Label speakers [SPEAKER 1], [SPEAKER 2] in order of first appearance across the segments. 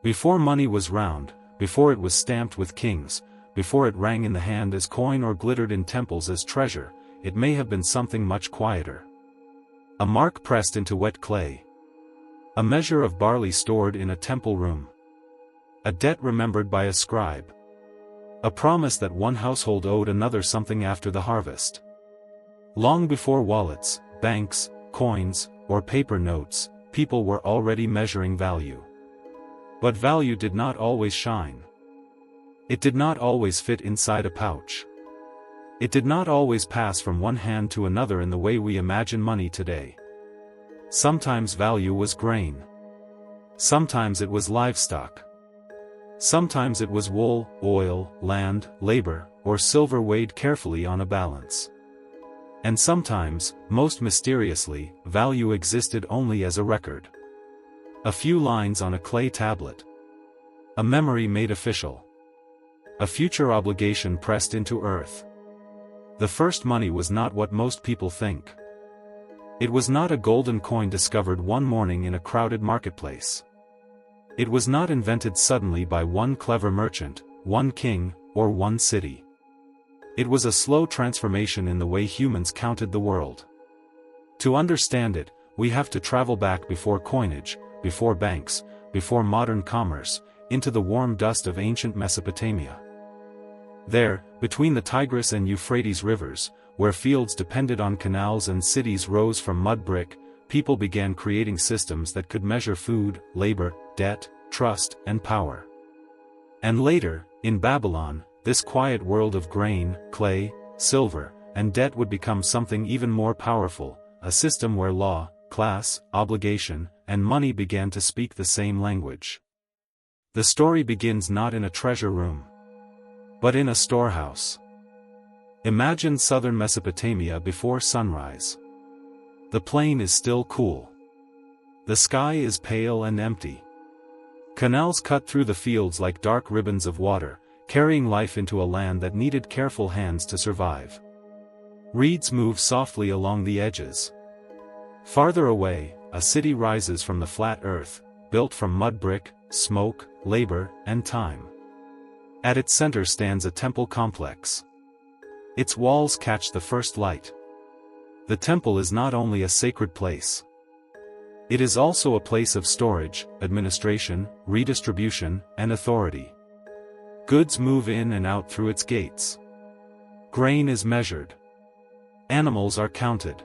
[SPEAKER 1] Before money was round, before it was stamped with kings, before it rang in the hand as coin or glittered in temples as treasure, it may have been something much quieter. A mark pressed into wet clay. A measure of barley stored in a temple room. A debt remembered by a scribe. A promise that one household owed another something after the harvest. Long before wallets, banks, coins, or paper notes, people were already measuring value. But value did not always shine. It did not always fit inside a pouch. It did not always pass from one hand to another in the way we imagine money today. Sometimes value was grain. Sometimes it was livestock. Sometimes it was wool, oil, land, labor, or silver weighed carefully on a balance. And sometimes, most mysteriously, value existed only as a record. A few lines on a clay tablet. A memory made official. A future obligation pressed into earth. The first money was not what most people think. It was not a golden coin discovered one morning in a crowded marketplace. It was not invented suddenly by one clever merchant, one king, or one city. It was a slow transformation in the way humans counted the world. To understand it, we have to travel back before coinage, before banks, before modern commerce, into the warm dust of ancient Mesopotamia. There, between the Tigris and Euphrates rivers, where fields depended on canals and cities rose from mud brick, people began creating systems that could measure food, labor, debt, trust, and power. And later, in Babylon, this quiet world of grain, clay, silver, and debt would become something even more powerful, a system where law, class, obligation, and money began to speak the same language. The story begins not in a treasure room, but in a storehouse. Imagine southern Mesopotamia before sunrise. The plain is still cool. The sky is pale and empty. Canals cut through the fields like dark ribbons of water, carrying life into a land that needed careful hands to survive. Reeds move softly along the edges. Farther away, a city rises from the flat earth, built from mud brick, smoke, labor, and time. At its center stands a temple complex. Its walls catch the first light. The temple is not only a sacred place. It is also a place of storage, administration, redistribution, and authority. Goods move in and out through its gates. Grain is measured. Animals are counted.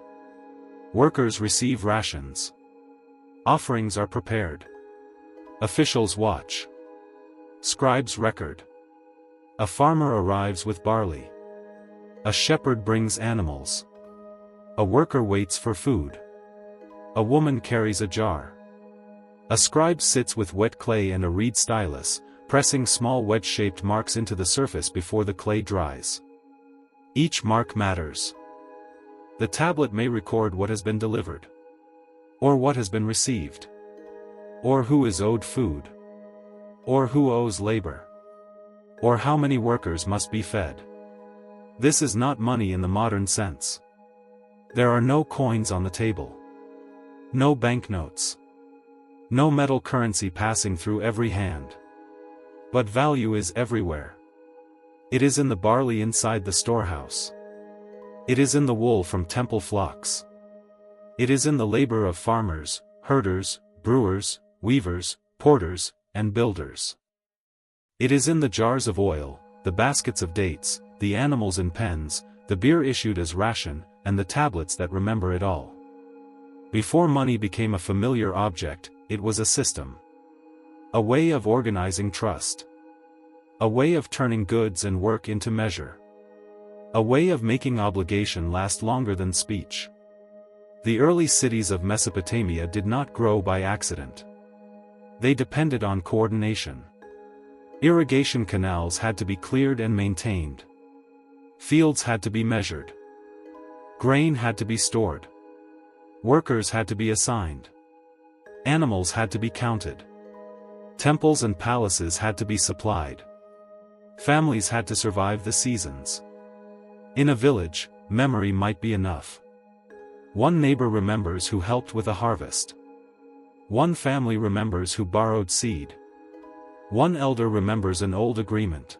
[SPEAKER 1] Workers receive rations. Offerings are prepared. Officials watch. Scribes record. A farmer arrives with barley. A shepherd brings animals. A worker waits for food. A woman carries a jar. A scribe sits with wet clay and a reed stylus, pressing small wedge-shaped marks into the surface before the clay dries. Each mark matters. The tablet may record what has been delivered, or what has been received, or who is owed food, or who owes labor, or how many workers must be fed. This is not money in the modern sense. There are no coins on the table. No banknotes. No metal currency passing through every hand. But value is everywhere. It is in the barley inside the storehouse. It is in the wool from temple flocks. It is in the labor of farmers, herders, brewers, weavers, porters, and builders. It is in the jars of oil, the baskets of dates, the animals in pens, the beer issued as ration, and the tablets that remember it all. Before money became a familiar object, it was a system. A way of organizing trust. A way of turning goods and work into measure. A way of making obligation last longer than speech. The early cities of Mesopotamia did not grow by accident. They depended on coordination. Irrigation canals had to be cleared and maintained. Fields had to be measured. Grain had to be stored. Workers had to be assigned. Animals had to be counted. Temples and palaces had to be supplied. Families had to survive the seasons. In a village, memory might be enough. One neighbor remembers who helped with a harvest. One family remembers who borrowed seed. One elder remembers an old agreement.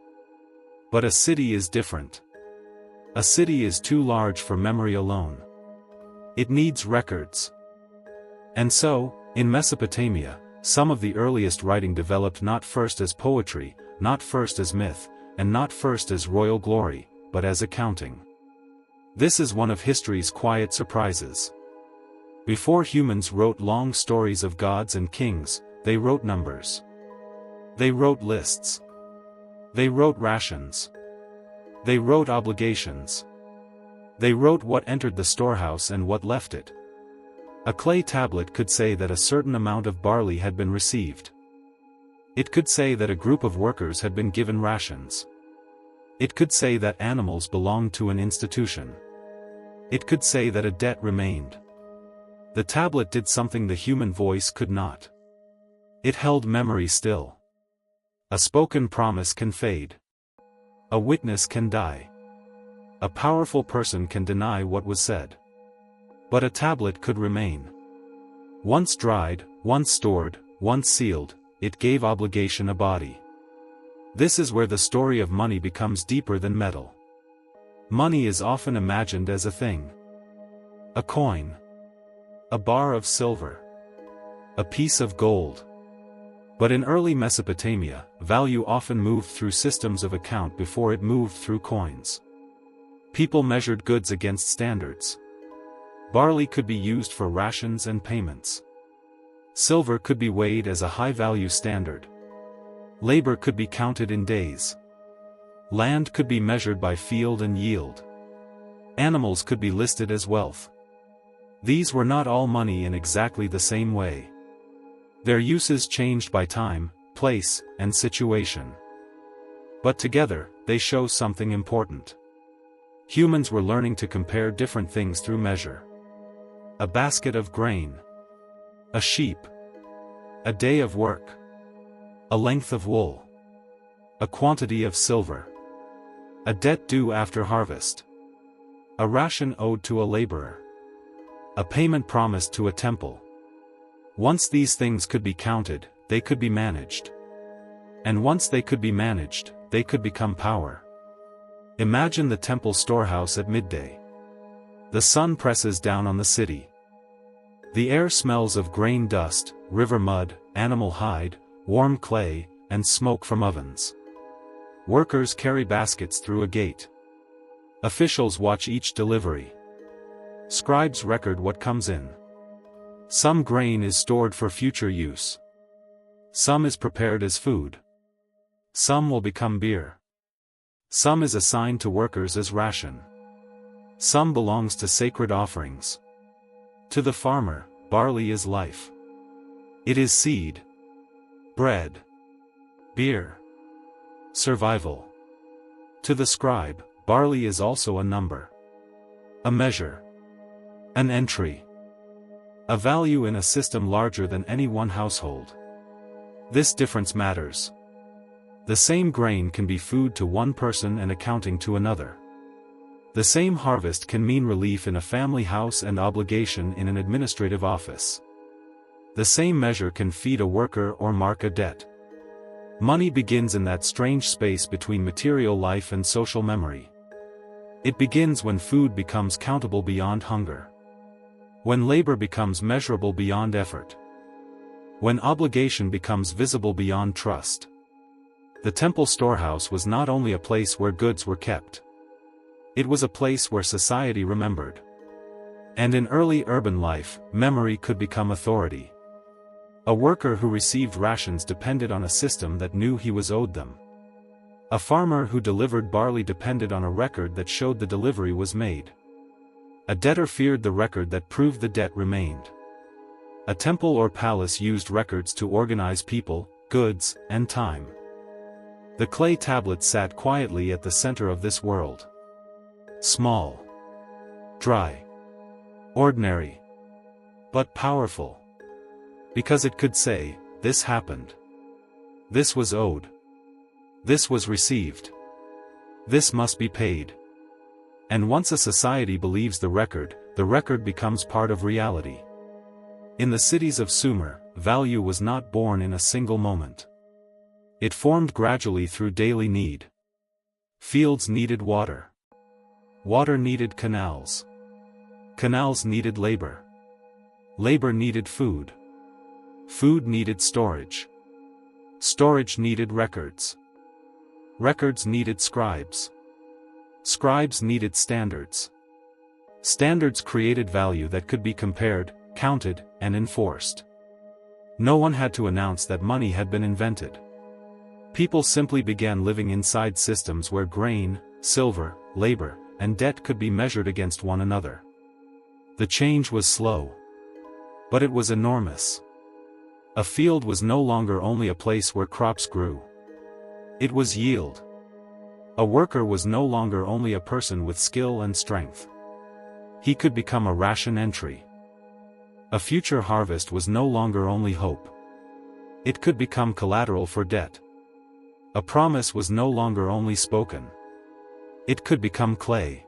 [SPEAKER 1] But a city is different. A city is too large for memory alone. It needs records. And so, in Mesopotamia, some of the earliest writing developed not first as poetry, not first as myth, and not first as royal glory, but as accounting. This is one of history's quiet surprises. Before humans wrote long stories of gods and kings, they wrote numbers. They wrote lists. They wrote rations. They wrote obligations. They wrote what entered the storehouse and what left it. A clay tablet could say that a certain amount of barley had been received. It could say that a group of workers had been given rations. It could say that animals belonged to an institution. It could say that a debt remained. The tablet did something the human voice could not. It held memory still. A spoken promise can fade. A witness can die. A powerful person can deny what was said. But a tablet could remain. Once dried, once stored, once sealed, it gave obligation a body. This is where the story of money becomes deeper than metal. Money is often imagined as a thing. A coin. A bar of silver. A piece of gold. But in early Mesopotamia, value often moved through systems of account before it moved through coins. People measured goods against standards. Barley could be used for rations and payments. Silver could be weighed as a high-value standard. Labor could be counted in days. Land could be measured by field and yield. Animals could be listed as wealth. These were not all money in exactly the same way. Their uses changed by time, place, and situation. But together, they show something important. Humans were learning to compare different things through measure. A basket of grain. A sheep. A day of work. A length of wool. A quantity of silver. A debt due after harvest. A ration owed to a laborer. A payment promised to a temple. Once these things could be counted, they could be managed. And once they could be managed, they could become power. Imagine the temple storehouse at midday. The sun presses down on the city. The air smells of grain dust, river mud, animal hide, warm clay, and smoke from ovens. Workers carry baskets through a gate. Officials watch each delivery. Scribes record what comes in. Some grain is stored for future use. Some is prepared as food. Some will become beer. Some is assigned to workers as ration. Some belongs to sacred offerings. To the farmer, barley is life. It is seed. Bread. Beer. Survival. To the scribe, barley is also a number. A measure. An entry. A value in a system larger than any one household. This difference matters. The same grain can be food to one person and accounting to another. The same harvest can mean relief in a family house and obligation in an administrative office. The same measure can feed a worker or mark a debt. Money begins in that strange space between material life and social memory. It begins when food becomes countable beyond hunger. When labor becomes measurable beyond effort. When obligation becomes visible beyond trust. The temple storehouse was not only a place where goods were kept. It was a place where society remembered. And in early urban life, memory could become authority. A worker who received rations depended on a system that knew he was owed them. A farmer who delivered barley depended on a record that showed the delivery was made. A debtor feared the record that proved the debt remained. A temple or palace used records to organize people, goods, and time. The clay tablet sat quietly at the center of this world. Small. Dry. Ordinary. But powerful. Because it could say, this happened. This was owed. This was received. This must be paid. And once a society believes the record becomes part of reality. In the cities of Sumer, value was not born in a single moment. It formed gradually through daily need. Fields needed water. Water needed canals. Canals needed labor. Labor needed food. Food needed storage. Storage needed records. Records needed scribes. Scribes needed standards. Standards created value that could be compared, counted, and enforced. No one had to announce that money had been invented. People simply began living inside systems where grain, silver, labor, and debt could be measured against one another. The change was slow. But it was enormous. A field was no longer only a place where crops grew. It was yield. A worker was no longer only a person with skill and strength. He could become a ration entry. A future harvest was no longer only hope. It could become collateral for debt. A promise was no longer only spoken. It could become clay.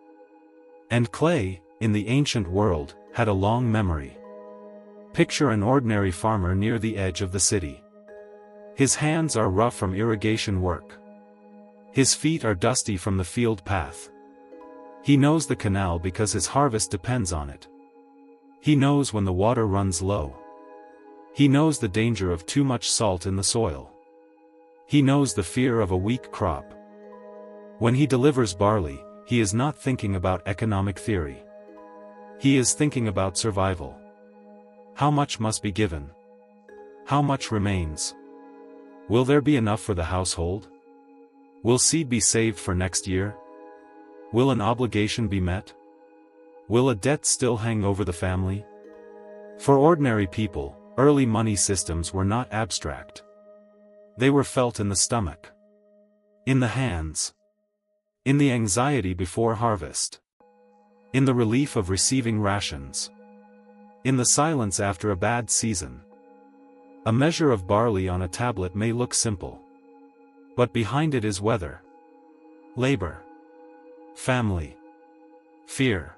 [SPEAKER 1] And clay, in the ancient world, had a long memory. Picture an ordinary farmer near the edge of the city. His hands are rough from irrigation work. His feet are dusty from the field path. He knows the canal because his harvest depends on it. He knows when the water runs low. He knows the danger of too much salt in the soil. He knows the fear of a weak crop. When he delivers barley, he is not thinking about economic theory. He is thinking about survival. How much must be given? How much remains? Will there be enough for the household? Will seed be saved for next year? Will an obligation be met? Will a debt still hang over the family? For ordinary people, early money systems were not abstract. They were felt in the stomach. In the hands. In the anxiety before harvest. In the relief of receiving rations. In the silence after a bad season. A measure of barley on a tablet may look simple. But behind it is weather. Labor. Family. Fear.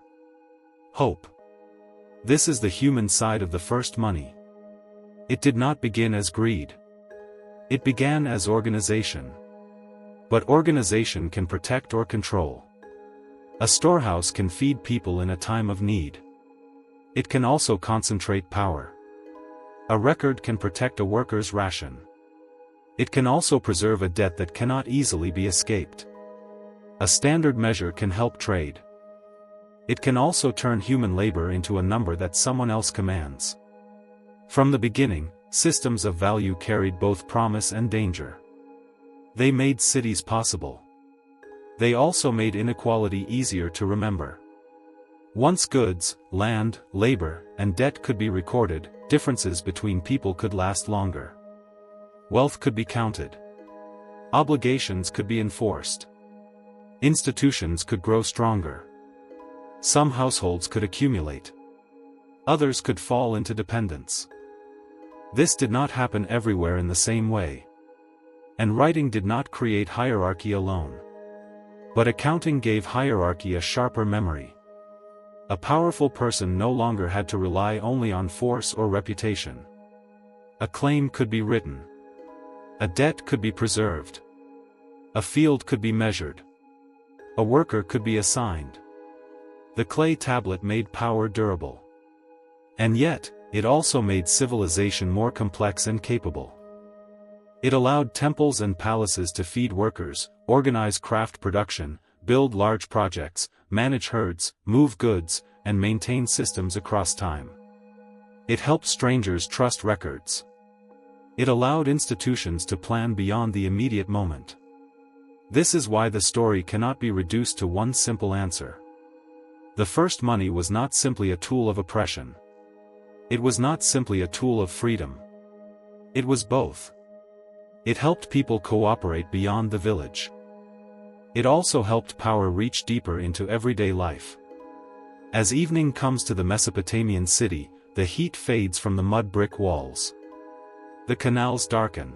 [SPEAKER 1] Hope. This is the human side of the first money. It did not begin as greed. It began as organization. But organization can protect or control. A storehouse can feed people in a time of need. It can also concentrate power. A record can protect a worker's ration. It can also preserve a debt that cannot easily be escaped. A standard measure can help trade. It can also turn human labor into a number that someone else commands. From the beginning, systems of value carried both promise and danger. They made cities possible. They also made inequality easier to remember. Once goods, land, labor, and debt could be recorded, differences between people could last longer. Wealth could be counted. Obligations could be enforced. Institutions could grow stronger. Some households could accumulate. Others could fall into dependence. This did not happen everywhere in the same way. And writing did not create hierarchy alone. But accounting gave hierarchy a sharper memory. A powerful person no longer had to rely only on force or reputation. A claim could be written. A debt could be preserved. A field could be measured. A worker could be assigned. The clay tablet made power durable. And yet, it also made civilization more complex and capable. It allowed temples and palaces to feed workers, organize craft production, build large projects, manage herds, move goods, and maintain systems across time. It helped strangers trust records. It allowed institutions to plan beyond the immediate moment. This is why the story cannot be reduced to one simple answer. The first money was not simply a tool of oppression. It was not simply a tool of freedom. It was both. It helped people cooperate beyond the village. It also helped power reach deeper into everyday life. As evening comes to the Mesopotamian city, the heat fades from the mud brick walls. The canals darken.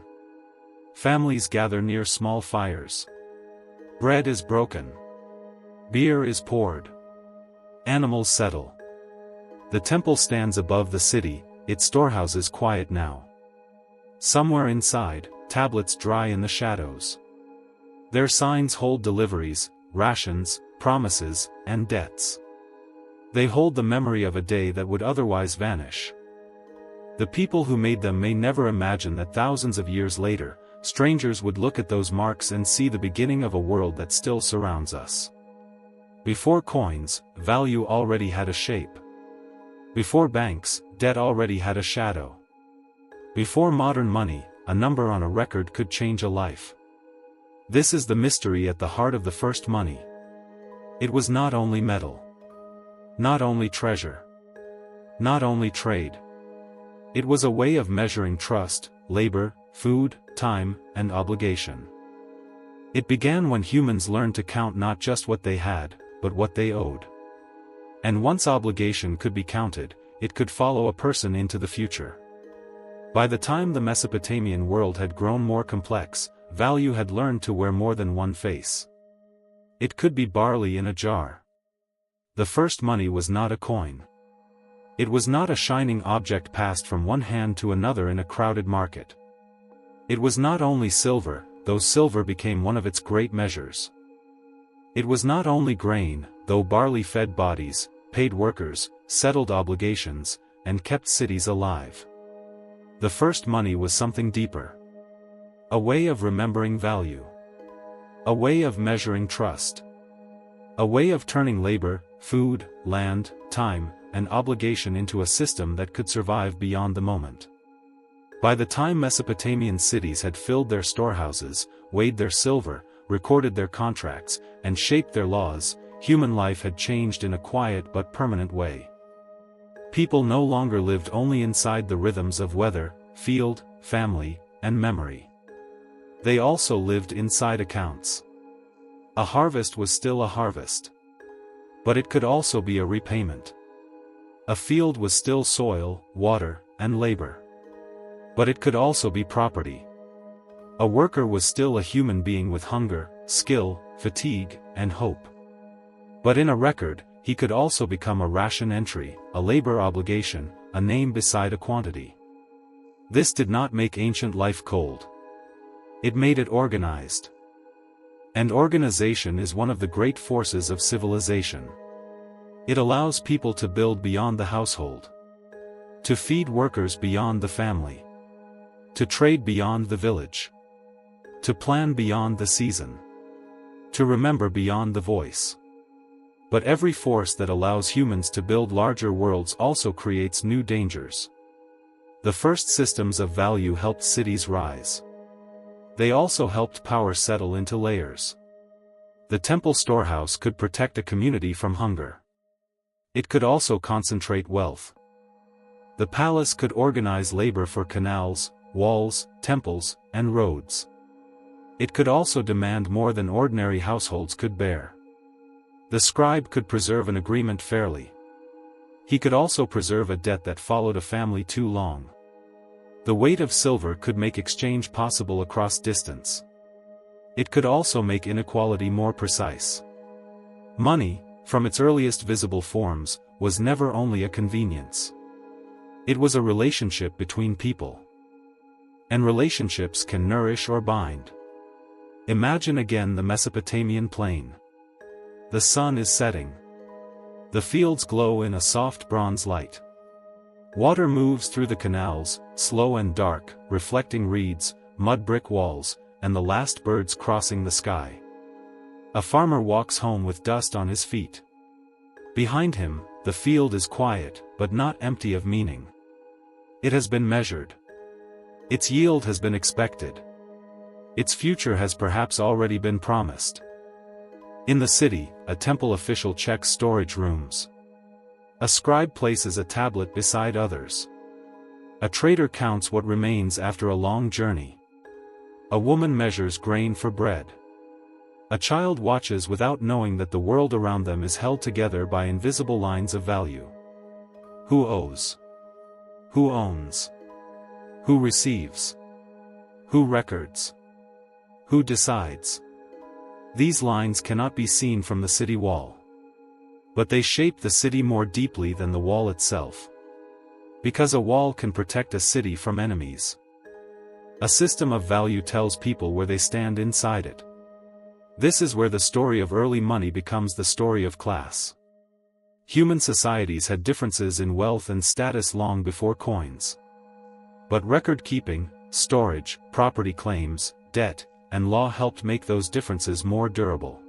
[SPEAKER 1] Families gather near small fires. Bread is broken. Beer is poured. Animals settle. The temple stands above the city, its storehouses quiet now. Somewhere inside, tablets dry in the shadows. Their signs hold deliveries, rations, promises, and debts. They hold the memory of a day that would otherwise vanish. The people who made them may never imagine that thousands of years later, strangers would look at those marks and see the beginning of a world that still surrounds us. Before coins, value already had a shape. Before banks, debt already had a shadow. Before modern money, a number on a record could change a life. This is the mystery at the heart of the first money. It was not only metal. Not only treasure. Not only trade. It was a way of measuring trust, labor, food, time, and obligation. It began when humans learned to count not just what they had, but what they owed. And once obligation could be counted, it could follow a person into the future. By the time the Mesopotamian world had grown more complex, value had learned to wear more than one face. It could be barley in a jar. The first money was not a coin. It was not a shining object passed from one hand to another in a crowded market. It was not only silver, though silver became one of its great measures. It was not only grain, though barley fed bodies, paid workers, settled obligations, and kept cities alive. The first money was something deeper. A way of remembering value. A way of measuring trust. A way of turning labor, food, land, time, and obligation into a system that could survive beyond the moment. By the time Mesopotamian cities had filled their storehouses, weighed their silver, recorded their contracts, and shaped their laws, human life had changed in a quiet but permanent way. People no longer lived only inside the rhythms of weather, field, family, and memory. They also lived inside accounts. A harvest was still a harvest. But it could also be a repayment. A field was still soil, water, and labor. But it could also be property. A worker was still a human being with hunger, skill, fatigue, and hope. But in a record, he could also become a ration entry, a labor obligation, a name beside a quantity. This did not make ancient life cold. It made it organized. And organization is one of the great forces of civilization. It allows people to build beyond the household. To feed workers beyond the family. To trade beyond the village. To plan beyond the season. To remember beyond the voice. But every force that allows humans to build larger worlds also creates new dangers. The first systems of value helped cities rise. They also helped power settle into layers. The temple storehouse could protect a community from hunger. It could also concentrate wealth. The palace could organize labor for canals, walls, temples, and roads. It could also demand more than ordinary households could bear. The scribe could preserve an agreement fairly. He could also preserve a debt that followed a family too long. The weight of silver could make exchange possible across distance. It could also make inequality more precise. Money, from its earliest visible forms, was never only a convenience. It was a relationship between people. And relationships can nourish or bind. Imagine again the Mesopotamian plain. The sun is setting. The fields glow in a soft bronze light. Water moves through the canals, slow and dark, reflecting reeds, mud brick walls, and the last birds crossing the sky. A farmer walks home with dust on his feet. Behind him, the field is quiet, but not empty of meaning. It has been measured. Its yield has been expected. Its future has perhaps already been promised. In the city, a temple official checks storage rooms. A scribe places a tablet beside others. A trader counts what remains after a long journey. A woman measures grain for bread. A child watches without knowing that the world around them is held together by invisible lines of value. Who owes? Who owns? Who receives? Who records? Who decides? These lines cannot be seen from the city wall. But they shape the city more deeply than the wall itself. Because a wall can protect a city from enemies. A system of value tells people where they stand inside it. This is where the story of early money becomes the story of class. Human societies had differences in wealth and status long before coins. But record-keeping, storage, property claims, debt, and law helped make those differences more durable.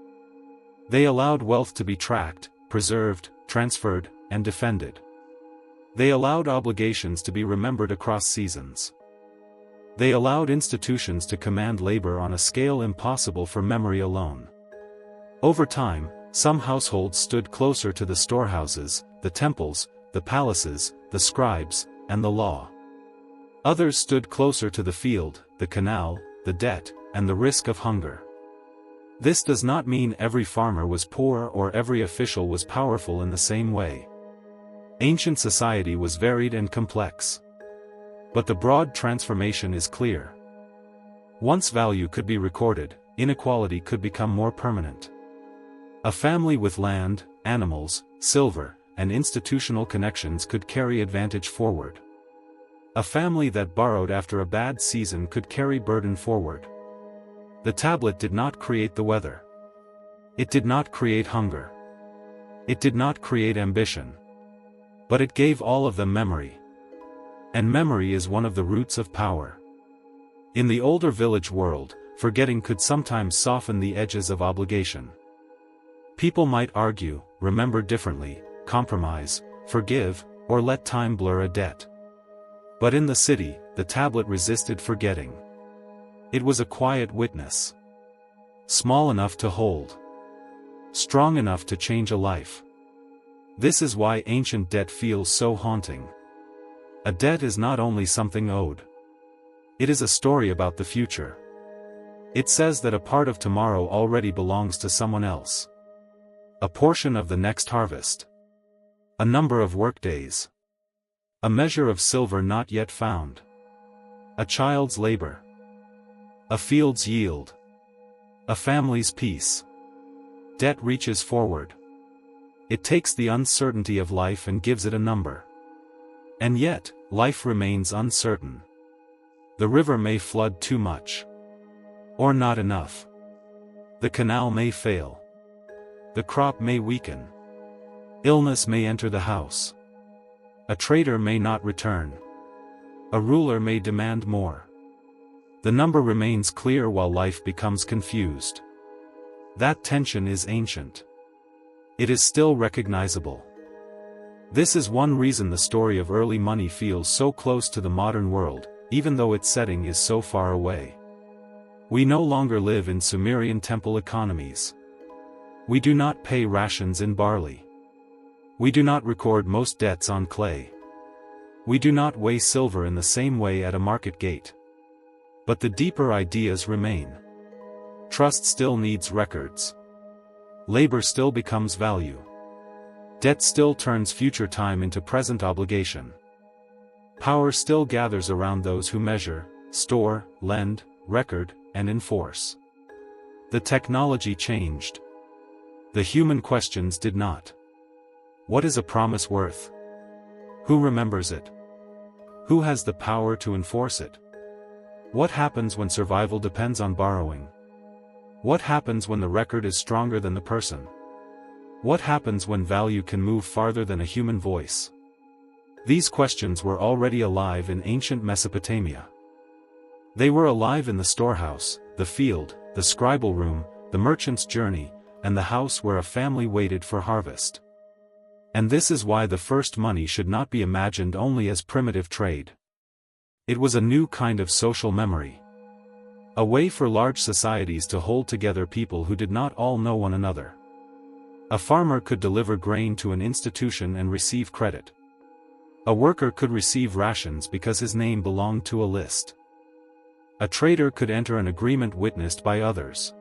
[SPEAKER 1] They allowed wealth to be tracked, preserved, transferred, and defended. They allowed obligations to be remembered across seasons. They allowed institutions to command labor on a scale impossible for memory alone. Over time, some households stood closer to the storehouses, the temples, the palaces, the scribes, and the law. Others stood closer to the field, the canal, the debt, and the risk of hunger. This does not mean every farmer was poor or every official was powerful in the same way. Ancient society was varied and complex. But the broad transformation is clear. Once value could be recorded, inequality could become more permanent. A family with land, animals, silver, and institutional connections could carry advantage forward. A family that borrowed after a bad season could carry burden forward. The tablet did not create the weather. It did not create hunger. It did not create ambition. But it gave all of them memory. And memory is one of the roots of power. In the older village world, forgetting could sometimes soften the edges of obligation. People might argue, remember differently, compromise, forgive, or let time blur a debt. But in the city, the tablet resisted forgetting. It was a quiet witness. Small enough to hold. Strong enough to change a life. This is why ancient debt feels so haunting. A debt is not only something owed. It is a story about the future. It says that a part of tomorrow already belongs to someone else. A portion of the next harvest. A number of workdays. A measure of silver not yet found. A child's labor. A field's yield. A family's peace. Debt reaches forward. It takes the uncertainty of life and gives it a number. And yet, life remains uncertain. The river may flood too much. Or not enough. The canal may fail. The crop may weaken. Illness may enter the house. A trader may not return. A ruler may demand more. The number remains clear while life becomes confused. That tension is ancient. It is still recognizable. This is one reason the story of early money feels so close to the modern world, even though its setting is so far away. We no longer live in Sumerian temple economies. We do not pay rations in barley. We do not record most debts on clay. We do not weigh silver in the same way at a market gate. But the deeper ideas remain. Trust still needs records. Labor still becomes value. Debt still turns future time into present obligation. Power still gathers around those who measure, store, lend, record, and enforce. The technology changed. The human questions did not. What is a promise worth? Who remembers it? Who has the power to enforce it? What happens when survival depends on borrowing? What happens when the record is stronger than the person? What happens when value can move farther than a human voice? These questions were already alive in ancient Mesopotamia. They were alive in the storehouse, the field, the scribal room, the merchant's journey, and the house where a family waited for harvest. And this is why the first money should not be imagined only as primitive trade. It was a new kind of social memory. A way for large societies to hold together people who did not all know one another. A farmer could deliver grain to an institution and receive credit. A worker could receive rations because his name belonged to a list. A trader could enter an agreement witnessed by others.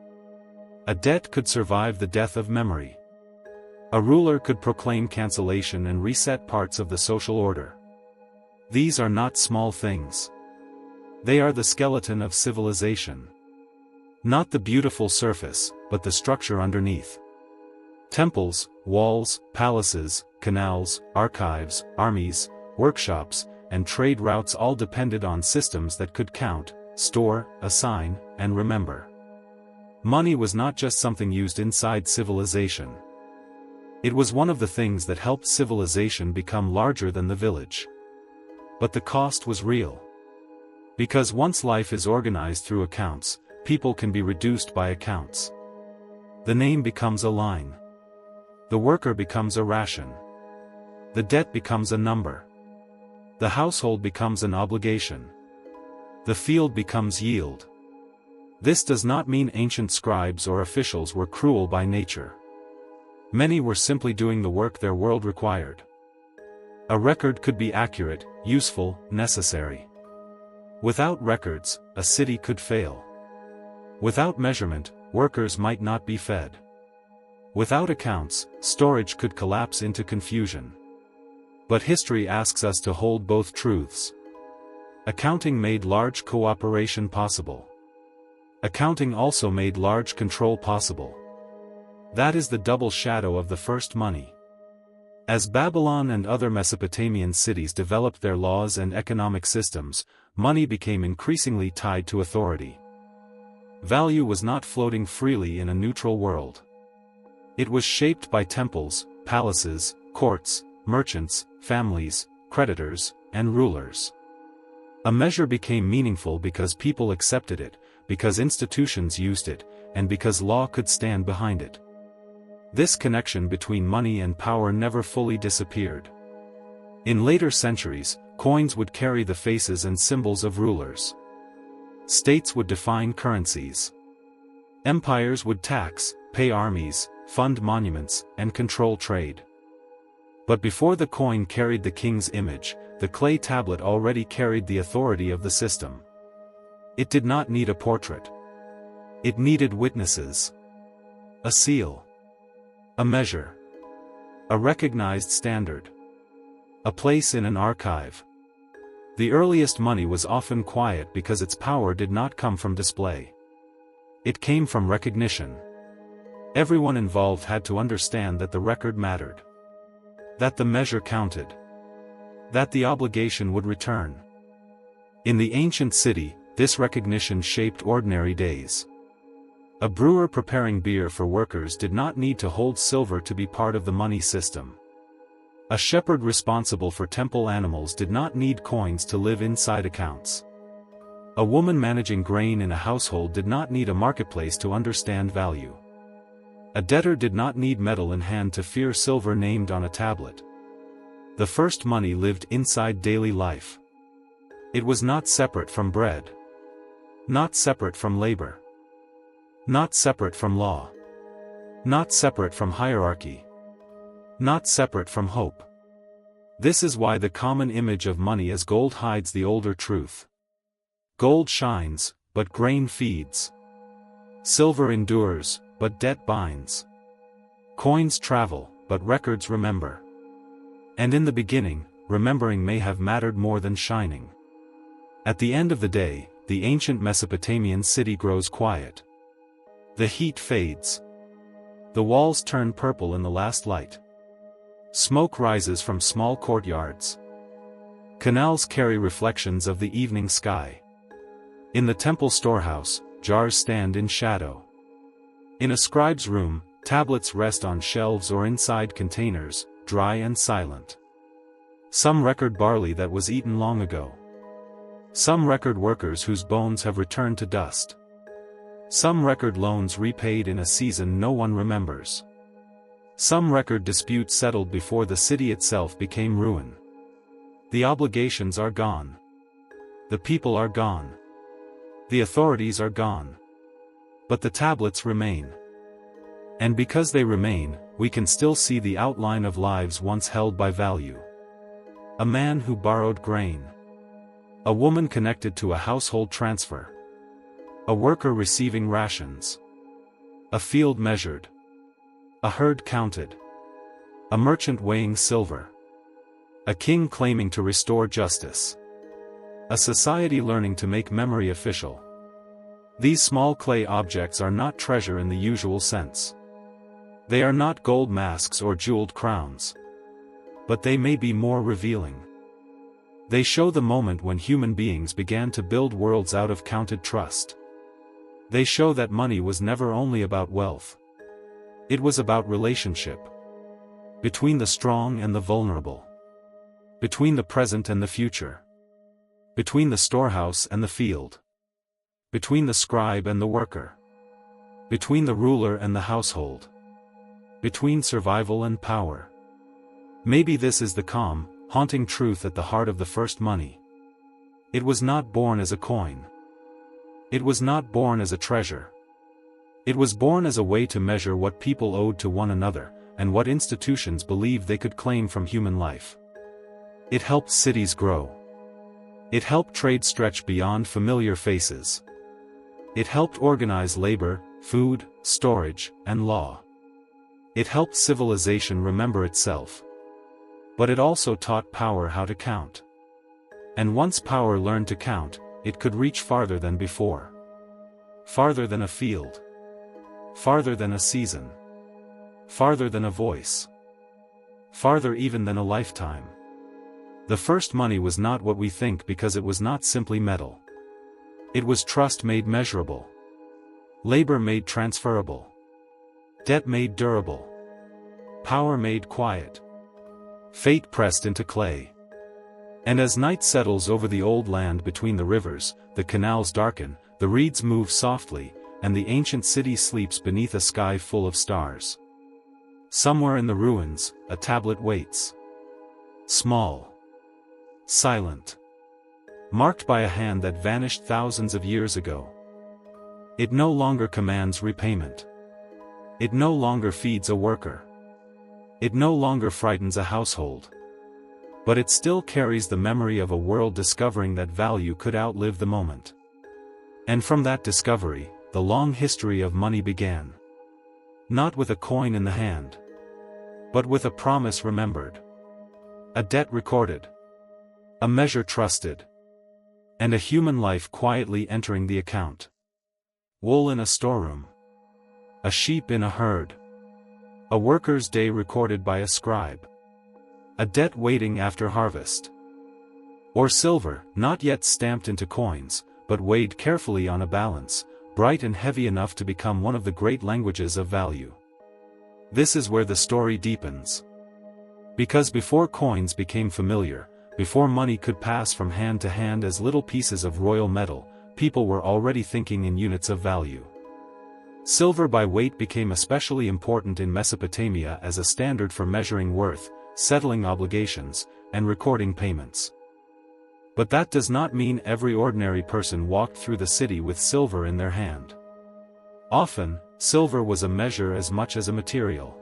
[SPEAKER 1] A debt could survive the death of memory. A ruler could proclaim cancellation and reset parts of the social order. These are not small things. They are the skeleton of civilization. Not the beautiful surface, but the structure underneath. Temples, walls, palaces, canals, archives, armies, workshops, and trade routes all depended on systems that could count, store, assign, and remember. Money was not just something used inside civilization. It was one of the things that helped civilization become larger than the village. But the cost was real. Because once life is organized through accounts, people can be reduced by accounts. The name becomes a line. The worker becomes a ration. The debt becomes a number. The household becomes an obligation. The field becomes yield. This does not mean ancient scribes or officials were cruel by nature. Many were simply doing the work their world required. A record could be accurate, useful, necessary. Without records, a city could fail. Without measurement, workers might not be fed. Without accounts, storage could collapse into confusion. But history asks us to hold both truths. Accounting made large cooperation possible. Accounting also made large control possible. That is the double shadow of the first money. As Babylon and other Mesopotamian cities developed their laws and economic systems, money became increasingly tied to authority. Value was not floating freely in a neutral world. It was shaped by temples, palaces, courts, merchants, families, creditors, and rulers. A measure became meaningful because people accepted it, because institutions used it, and because law could stand behind it. This connection between money and power never fully disappeared. In later centuries, coins would carry the faces and symbols of rulers. States would define currencies. Empires would tax, pay armies, fund monuments, and control trade. But before the coin carried the king's image, the clay tablet already carried the authority of the system. It did not need a portrait. It needed witnesses. A seal. A measure. A recognized standard. A place in an archive. The earliest money was often quiet because its power did not come from display. It came from recognition. Everyone involved had to understand that the record mattered. That the measure counted. That the obligation would return. In the ancient city, this recognition shaped ordinary days. A brewer preparing beer for workers did not need to hold silver to be part of the money system. A shepherd responsible for temple animals did not need coins to live inside accounts. A woman managing grain in a household did not need a marketplace to understand value. A debtor did not need metal in hand to fear silver named on a tablet. The first money lived inside daily life. It was not separate from bread. Not separate from labor. Not separate from law. Not separate from hierarchy. Not separate from hope. This is why the common image of money as gold hides the older truth. Gold shines, but grain feeds. Silver endures, but debt binds. Coins travel, but records remember. And in the beginning, remembering may have mattered more than shining. At the end of the day, the ancient Mesopotamian city grows quiet. The heat fades. The walls turn purple in the last light. Smoke rises from small courtyards. Canals carry reflections of the evening sky. In the temple storehouse, jars stand in shadow. In a scribe's room, tablets rest on shelves or inside containers, dry and silent. Some record barley that was eaten long ago. Some record workers whose bones have returned to dust. Some record loans repaid in a season no one remembers. Some record disputes settled before the city itself became ruin. The obligations are gone. The people are gone. The authorities are gone. But the tablets remain. And because they remain, we can still see the outline of lives once held by value. A man who borrowed grain. A woman connected to a household transfer. A worker receiving rations. A field measured. A herd counted. A merchant weighing silver. A king claiming to restore justice. A society learning to make memory official. These small clay objects are not treasure in the usual sense. They are not gold masks or jeweled crowns. But they may be more revealing. They show the moment when human beings began to build worlds out of counted trust. They show that money was never only about wealth. It was about relationship. Between the strong and the vulnerable. Between the present and the future. Between the storehouse and the field. Between the scribe and the worker. Between the ruler and the household. Between survival and power. Maybe this is the calm, haunting truth at the heart of the first money. It was not born as a coin. It was not born as a treasure. It was born as a way to measure what people owed to one another, and what institutions believed they could claim from human life. It helped cities grow. It helped trade stretch beyond familiar faces. It helped organize labor, food, storage, and law. It helped civilization remember itself. But it also taught power how to count. And once power learned to count, it could reach farther than before. Farther than a field. Farther than a season. Farther than a voice. Farther even than a lifetime. The first money was not what we think because it was not simply metal. It was trust made measurable. Labor made transferable. Debt made durable. Power made quiet. Fate pressed into clay. And as night settles over the old land between the rivers, the canals darken, the reeds move softly, and the ancient city sleeps beneath a sky full of stars. Somewhere in the ruins, a tablet waits. Small. Silent. Marked by a hand that vanished thousands of years ago. It no longer commands repayment. It no longer feeds a worker. It no longer frightens a household. But it still carries the memory of a world discovering that value could outlive the moment. And from that discovery, the long history of money began. Not with a coin in the hand. But with a promise remembered. A debt recorded. A measure trusted. And a human life quietly entering the account. Wool in a storeroom. A sheep in a herd. A worker's day recorded by a scribe. A debt waiting after harvest. Or silver, not yet stamped into coins, but weighed carefully on a balance, bright and heavy enough to become one of the great languages of value. This is where the story deepens. Because before coins became familiar, before money could pass from hand to hand as little pieces of royal metal, people were already thinking in units of value. Silver by weight became especially important in Mesopotamia as a standard for measuring worth, settling obligations, and recording payments. But that does not mean every ordinary person walked through the city with silver in their hand. Often, silver was a measure as much as a material.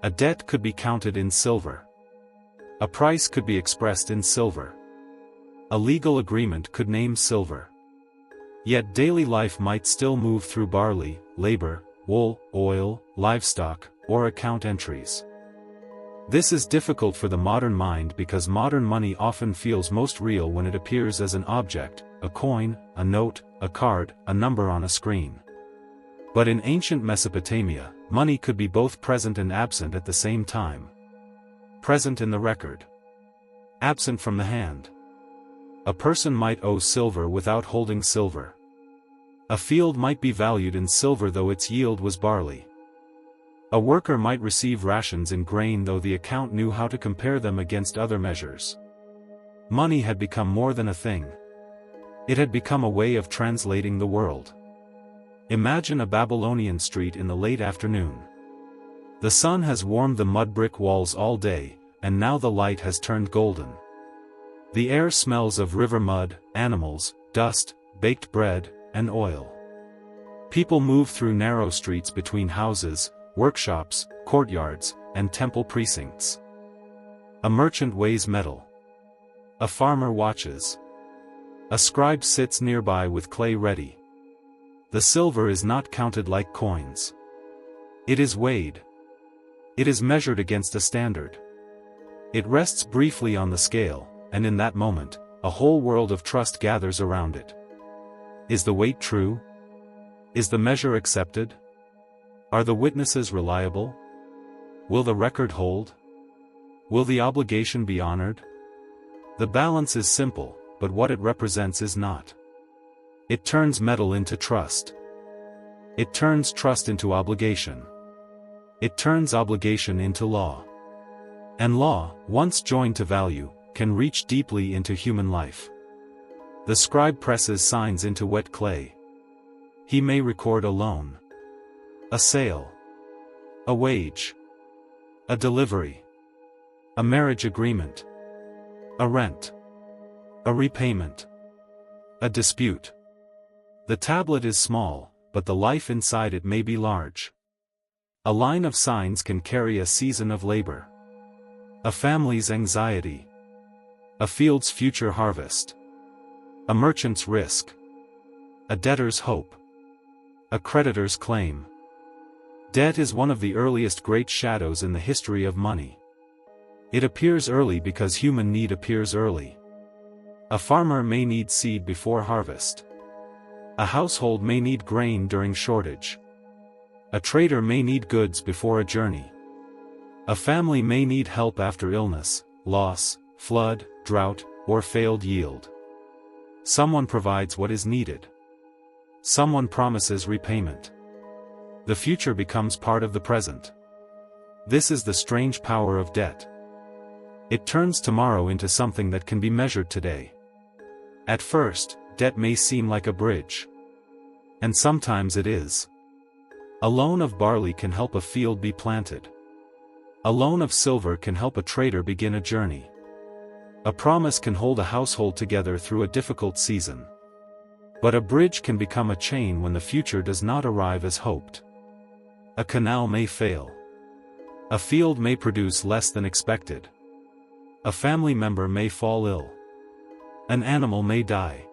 [SPEAKER 1] A debt could be counted in silver. A price could be expressed in silver. A legal agreement could name silver. Yet daily life might still move through barley, labor, wool, oil, livestock, or account entries. This is difficult for the modern mind because modern money often feels most real when it appears as an object, a coin, a note, a card, a number on a screen. But in ancient Mesopotamia, money could be both present and absent at the same time. Present in the record. Absent from the hand. A person might owe silver without holding silver. A field might be valued in silver though its yield was barley. A worker might receive rations in grain though the account knew how to compare them against other measures. Money had become more than a thing. It had become a way of translating the world. Imagine a Babylonian street in the late afternoon. The sun has warmed the mud brick walls all day, and now the light has turned golden. The air smells of river mud, animals, dust, baked bread, and oil. People move through narrow streets between houses, workshops, courtyards, and temple precincts. A merchant weighs metal. A farmer watches. A scribe sits nearby with clay ready. The silver is not counted like coins. It is weighed. It is measured against a standard. It rests briefly on the scale, and in that moment, a whole world of trust gathers around it. Is the weight true? Is the measure accepted? Are the witnesses reliable? Will the record hold? Will the obligation be honored? The balance is simple, but what it represents is not. It turns metal into trust. It turns trust into obligation. It turns obligation into law. And law, once joined to value, can reach deeply into human life. The scribe presses signs into wet clay. He may record a loan, a sale, a wage, a delivery, a marriage agreement, a rent, a repayment, a dispute. The tablet is small, but the life inside it may be large. A line of signs can carry a season of labor, a family's anxiety, a field's future harvest, a merchant's risk, a debtor's hope, a creditor's claim. Debt is one of the earliest great shadows in the history of money. It appears early because human need appears early. A farmer may need seed before harvest. A household may need grain during shortage. A trader may need goods before a journey. A family may need help after illness, loss, flood, drought, or failed yield. Someone provides what is needed. Someone promises repayment. The future becomes part of the present. This is the strange power of debt. It turns tomorrow into something that can be measured today. At first, debt may seem like a bridge. And sometimes it is. A loan of barley can help a field be planted. A loan of silver can help a trader begin a journey. A promise can hold a household together through a difficult season. But a bridge can become a chain when the future does not arrive as hoped. A canal may fail. A field may produce less than expected. A family member may fall ill. An animal may die.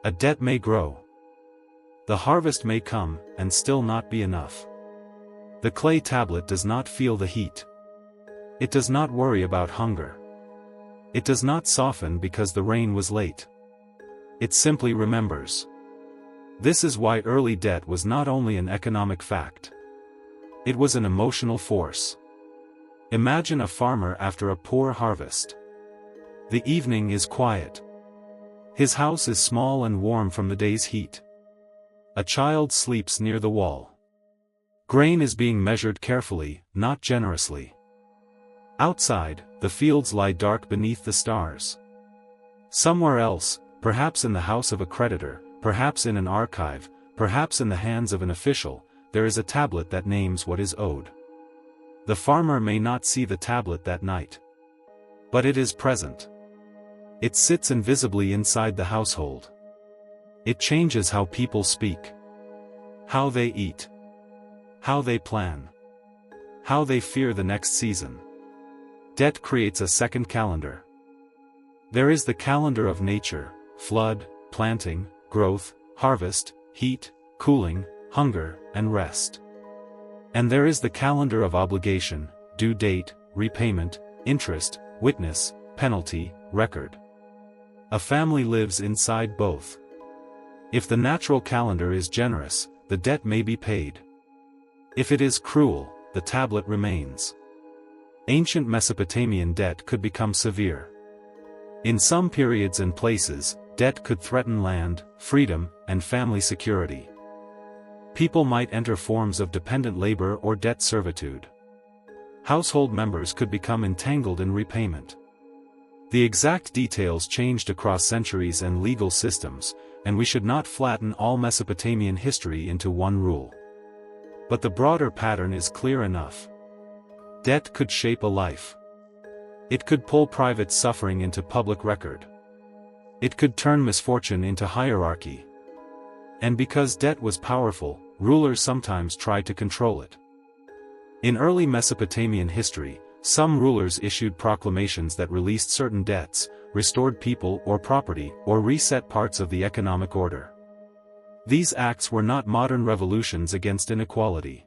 [SPEAKER 1] A debt may grow. The harvest may come, and still not be enough. The clay tablet does not feel the heat. It does not worry about hunger. It does not soften because the rain was late. It simply remembers. This is why early debt was not only an economic fact. It was an emotional force. Imagine a farmer after a poor harvest. The evening is quiet. His house is small and warm from the day's heat. A child sleeps near the wall. Grain is being measured carefully, not generously. Outside, the fields lie dark beneath the stars. Somewhere else, perhaps in the house of a creditor, perhaps in an archive, perhaps in the hands of an official, there is a tablet that names what is owed. The farmer may not see the tablet that night. But it is present. It sits invisibly inside the household. It changes how people speak, how they eat, how they plan, how they fear the next season. Debt creates a second calendar. There is the calendar of nature, flood, planting, growth, harvest, heat, cooling, hunger, and rest. And there is the calendar of obligation, due date, repayment, interest, witness, penalty, record. A family lives inside both. If the natural calendar is generous, the debt may be paid. If it is cruel, the tablet remains. Ancient Mesopotamian debt could become severe. In some periods and places, debt could threaten land, freedom, and family security. People might enter forms of dependent labor or debt servitude. Household members could become entangled in repayment. The exact details changed across centuries and legal systems, and we should not flatten all Mesopotamian history into one rule. But the broader pattern is clear enough. Debt could shape a life. It could pull private suffering into public record. It could turn misfortune into hierarchy. And because debt was powerful, rulers sometimes tried to control it. In early Mesopotamian history, some rulers issued proclamations that released certain debts, restored people or property, or reset parts of the economic order. These acts were not modern revolutions against inequality.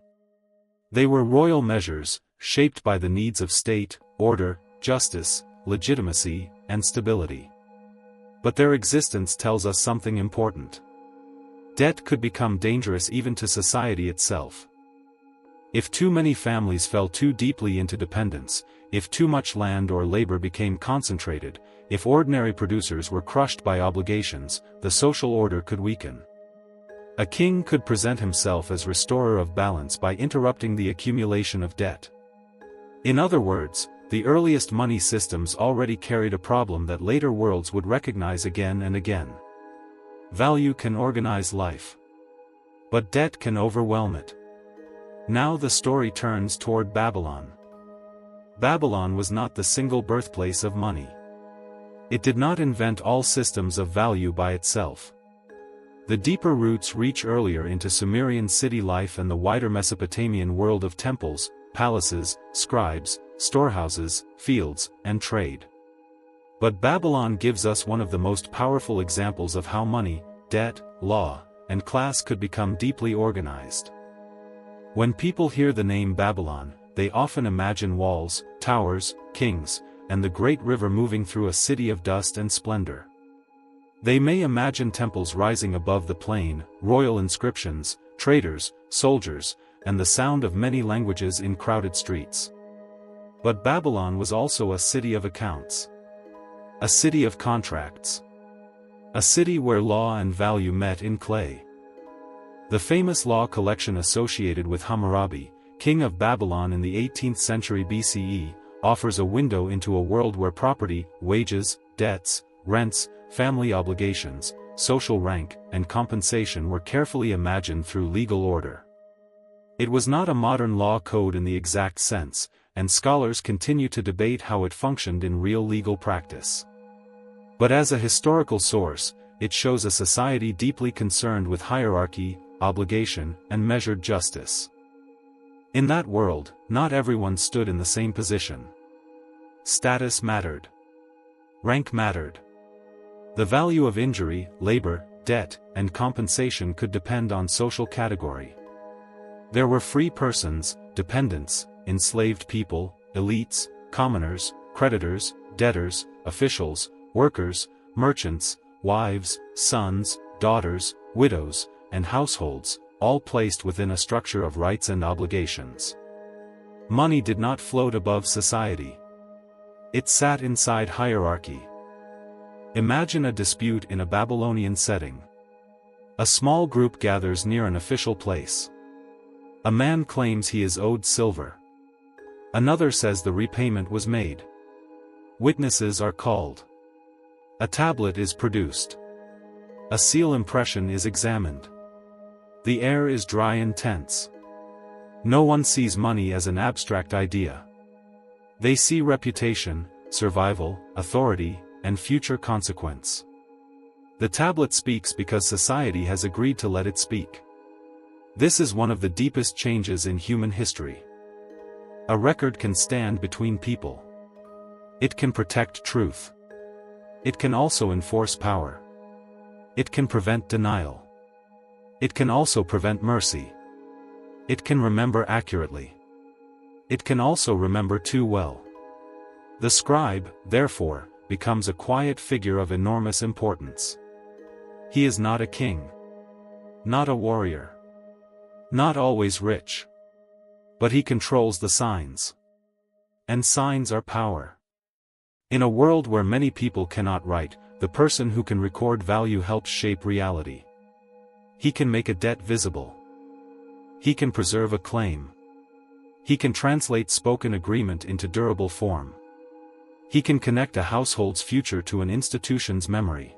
[SPEAKER 1] They were royal measures, shaped by the needs of state, order, justice, legitimacy, and stability. But their existence tells us something important. Debt could become dangerous even to society itself. If too many families fell too deeply into dependence, if too much land or labor became concentrated, if ordinary producers were crushed by obligations, the social order could weaken. A king could present himself as restorer of balance by interrupting the accumulation of debt. In other words, the earliest money systems already carried a problem that later worlds would recognize again and again. Value can organize life, but debt can overwhelm it. Now the story turns toward Babylon. Babylon was not the single birthplace of money. It did not invent all systems of value by itself. The deeper roots reach earlier into Sumerian city life and the wider Mesopotamian world of temples, palaces, scribes, storehouses, fields, and trade. But Babylon gives us one of the most powerful examples of how money, debt, law, and class could become deeply organized. When people hear the name Babylon, they often imagine walls, towers, kings, and the great river moving through a city of dust and splendor. They may imagine temples rising above the plain, royal inscriptions, traders, soldiers, and the sound of many languages in crowded streets. But Babylon was also a city of accounts. A city of contracts. A city where law and value met in clay. The famous law collection associated with Hammurabi, king of Babylon in the 18th century BCE, offers a window into a world where property, wages, debts, rents, family obligations, social rank, and compensation were carefully imagined through legal order. It was not a modern law code in the exact sense, and scholars continue to debate how it functioned in real legal practice. But as a historical source, it shows a society deeply concerned with hierarchy, obligation, and measured justice. In that world, not everyone stood in the same position. Status mattered. Rank mattered. The value of injury, labor, debt, and compensation could depend on social category. There were free persons, dependents, enslaved people, elites, commoners, creditors, debtors, officials, workers, merchants, wives, sons, daughters, widows, and households, all placed within a structure of rights and obligations. Money did not float above society. It sat inside hierarchy. Imagine a dispute in a Babylonian setting. A small group gathers near an official place. A man claims he is owed silver. Another says the repayment was made. Witnesses are called. A tablet is produced. A seal impression is examined. The air is dry and tense. No one sees money as an abstract idea. They see reputation, survival, authority, and future consequence. The tablet speaks because society has agreed to let it speak. This is one of the deepest changes in human history. A record can stand between people. It can protect truth. It can also enforce power. It can prevent denial. It can also prevent mercy. It can remember accurately. It can also remember too well. The scribe, therefore, becomes a quiet figure of enormous importance. He is not a king. Not a warrior. Not always rich. But he controls the signs. And signs are power. In a world where many people cannot write, the person who can record value helps shape reality. He can make a debt visible. He can preserve a claim. He can translate spoken agreement into durable form. He can connect a household's future to an institution's memory.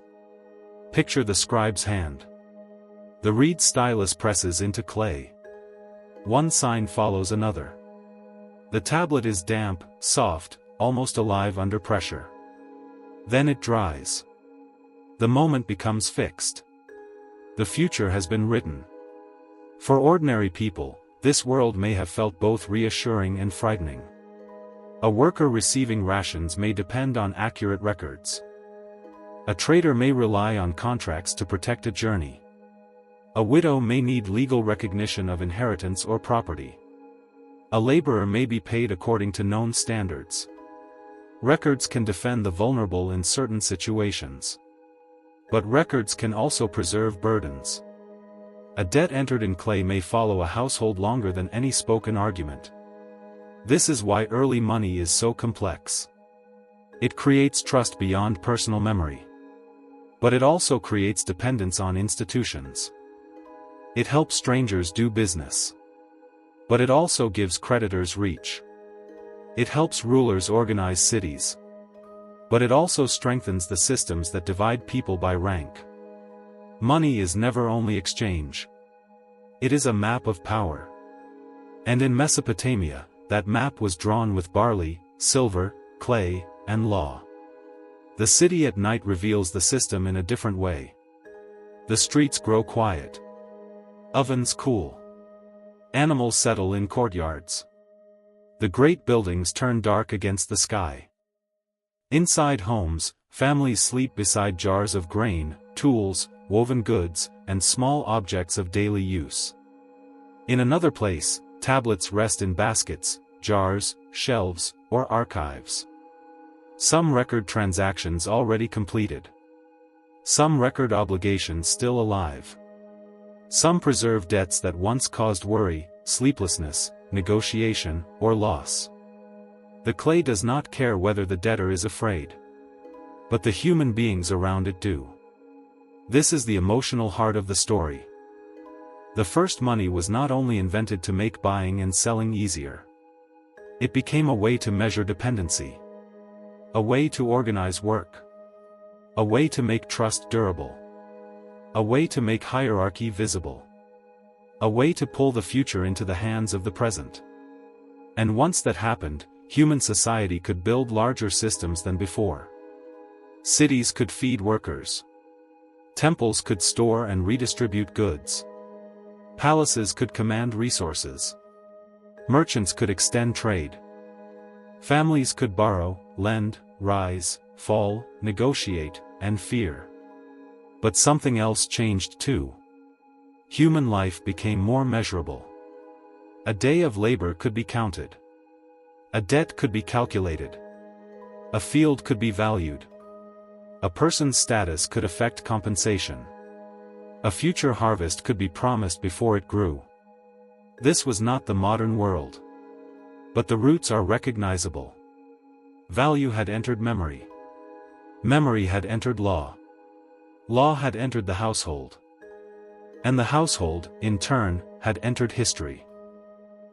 [SPEAKER 1] Picture the scribe's hand. The reed stylus presses into clay. One sign follows another. The tablet is damp, soft, almost alive under pressure. Then it dries. The moment becomes fixed. The future has been written. For ordinary people, this world may have felt both reassuring and frightening. A worker receiving rations may depend on accurate records. A trader may rely on contracts to protect a journey. A widow may need legal recognition of inheritance or property. A laborer may be paid according to known standards. Records can defend the vulnerable in certain situations. But records can also preserve burdens. A debt entered in clay may follow a household longer than any spoken argument. This is why early money is so complex. It creates trust beyond personal memory. But it also creates dependence on institutions. It helps strangers do business. But it also gives creditors reach. It helps rulers organize cities. But it also strengthens the systems that divide people by rank. Money is never only exchange. It is a map of power. And in Mesopotamia, that map was drawn with barley, silver, clay, and law. The city at night reveals the system in a different way. The streets grow quiet. Ovens cool. Animals settle in courtyards. The great buildings turn dark against the sky. Inside homes, families sleep beside jars of grain, tools, woven goods, and small objects of daily use. In another place, tablets rest in baskets, jars, shelves, or archives. Some record transactions already completed. Some record obligations still alive. Some preserve debts that once caused worry, sleeplessness, negotiation, or loss. The clay does not care whether the debtor is afraid. But the human beings around it do. This is the emotional heart of the story. The first money was not only invented to make buying and selling easier. It became a way to measure dependency. A way to organize work. A way to make trust durable. A way to make hierarchy visible. A way to pull the future into the hands of the present. And once that happened, human society could build larger systems than before. Cities could feed workers. Temples could store and redistribute goods. Palaces could command resources. Merchants could extend trade. Families could borrow, lend, rise, fall, negotiate, and fear. But something else changed too. Human life became more measurable. A day of labor could be counted. A debt could be calculated. A field could be valued. A person's status could affect compensation. A future harvest could be promised before it grew. This was not the modern world. But the roots are recognizable. Value had entered memory. Memory had entered law. Law had entered the household. And the household, in turn, had entered history.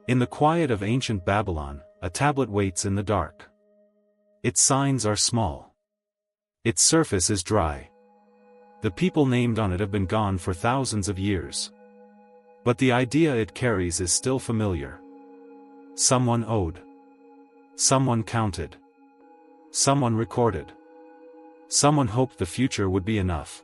[SPEAKER 1] In the quiet of ancient Babylon, a tablet waits in the dark. Its signs are small. Its surface is dry. The people named on it have been gone for thousands of years. But the idea it carries is still familiar. Someone owed. Someone counted. Someone recorded. Someone hoped the future would be enough.